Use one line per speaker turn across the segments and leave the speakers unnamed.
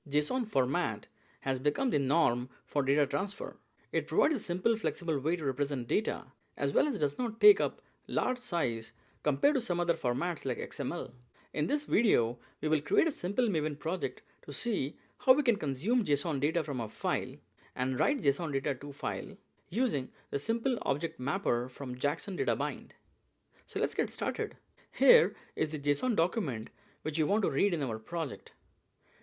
JSON format has become the norm for data transfer. It provides a simple, flexible way to represent data, as well as does not take up large size compared to some other formats like XML. In this video, we will create a simple Maven project to see how we can consume JSON data from a file and write JSON data to file using the simple object mapper from JSON Document. So let's get started. Here is the JSON document which we want to read in our project.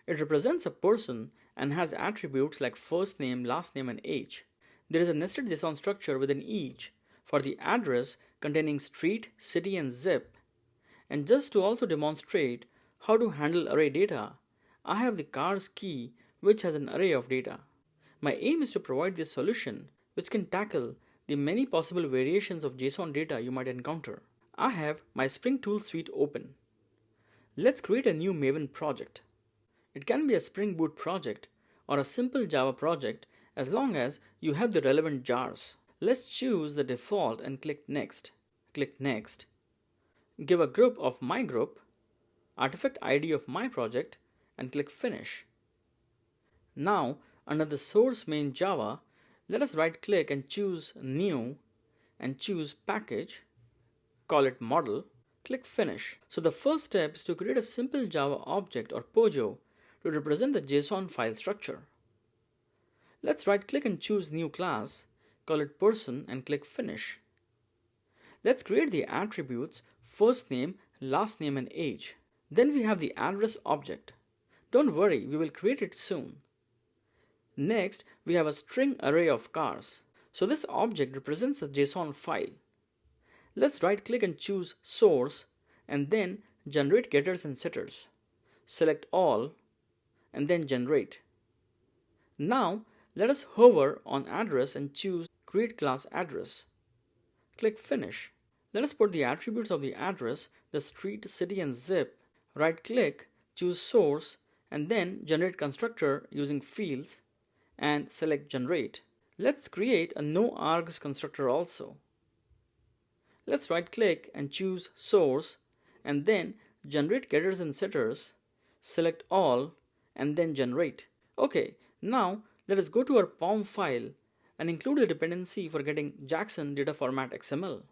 It represents a person and has attributes like first name, last name, and age. There is a nested JSON structure within each for the address containing street, city, and zip. And just to also demonstrate how to handle array data, I have the cars key which has an array of data. My aim is to provide this solution which can tackle the many possible variations of JSON data you might encounter. I have my Spring Tool suite open. Let's create a new Maven project. It can be a Spring Boot project or a simple Java project as long as you have the relevant jars. Let's choose the default and click Next. Click Next. Give a group of my group, artifact ID of my project, and click Finish. Now, under the source main Java, let us right click and choose New and choose Package, call it Model, click Finish. So the first step is to create a simple Java object or POJO to represent the JSON file structure. Let's right click and choose New Class, call it Person, and click Finish. Let's create the attributes first name, last name, and age. Then we have the address object. Don't worry, we will create it soon. Next, we have a string array of cars. So this object represents a JSON file. Let's right click and choose Source and then Generate Getters and Setters. Select All and then Generate. Now let us hover on address and choose Create Class Address. Click Finish. Let us put the attributes of the address, the street, city, and zip. Right click, choose Source and then Generate Constructor using Fields and select Generate. Let's create a noargs constructor also. Let's right click and choose Source and then Generate Getters and Setters, select All and then Generate. Okay, now let us go to our POM file and include the dependency for getting JSON data format XML.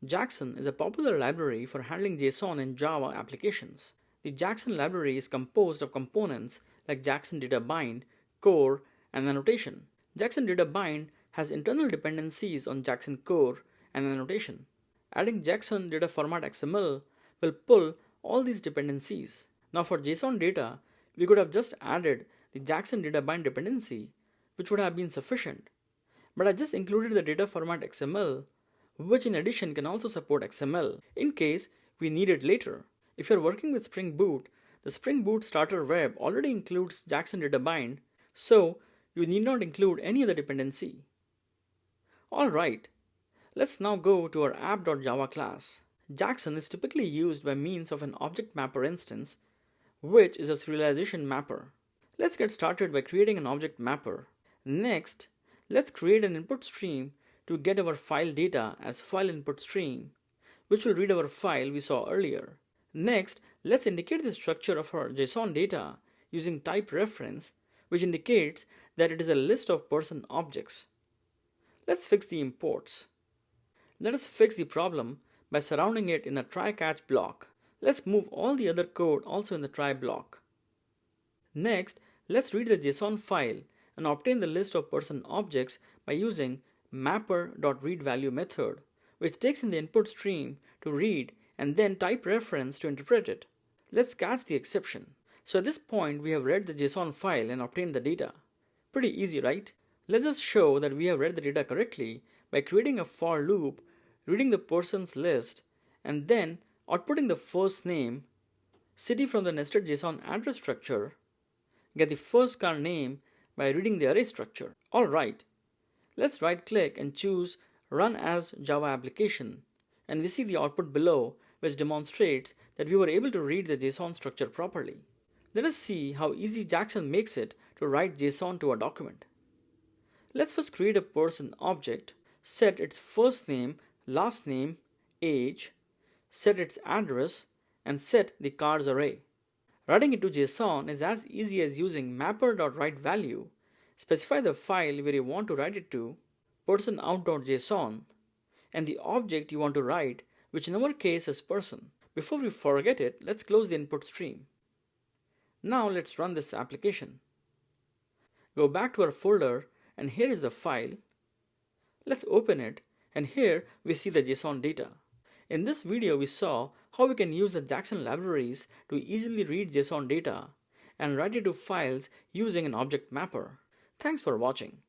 JSON is a popular library for handling JSON in Java applications. The JSON library is composed of components like JSON data bind, core, and annotation. JSON data bind has internal dependencies on JSON core and annotation. Adding JSON data format XML will pull all these dependencies. Now for JSON data, we could have just added the JSON data bind dependency, which would have been sufficient. But I just included the data format XML, which in addition can also support XML in case we need it later. If you're working with Spring Boot, the Spring Boot Starter Web already includes JSON data bind, so you need not include any other dependency. Alright, let's now go to our app.java class. JSON is typically used by means of an object mapper instance, which is a serialization mapper. Let's get started by creating an object mapper. Next, let's create an input stream to get our file data as file input stream, which will read our file we saw earlier. Next, let's indicate the structure of our JSON data using type reference, which indicates that it is a list of person objects. Let's fix the imports. Let us fix the problem by surrounding it in a try-catch block. Let's move all the other code also in the try block. Next, let's read the JSON file and obtain the list of person objects by using mapper.readValue method, which takes in the input stream to read and then type reference to interpret it. Let's catch the exception. So at this point, we have read the JSON file and obtained the data. Pretty easy, right? Let's just show that we have read the data correctly by creating a for loop, reading the person's list, and then outputting the first name, city from the nested JSON address structure, get the first car name by reading the array structure. Alright, let's right click and choose Run as Java Application, and we see the output below, which demonstrates that we were able to read the JSON structure properly. Let us see how easy JSON makes it to write JSON to a document. Let's first create a person object, set its first name, last name, age, set its address, and set the cars array. Writing it to JSON is as easy as using mapper.writeValue, specify the file where you want to write it to, person_out.json, and the object you want to write, which in our case is person. Before we forget it, let's close the input stream. Now let's run this application. Go back to our folder, and here is the file. Let's open it, and here we see the JSON data. In this video, we saw how we can use the JSON libraries to easily read JSON data and write it to files using an object mapper. Thanks for watching.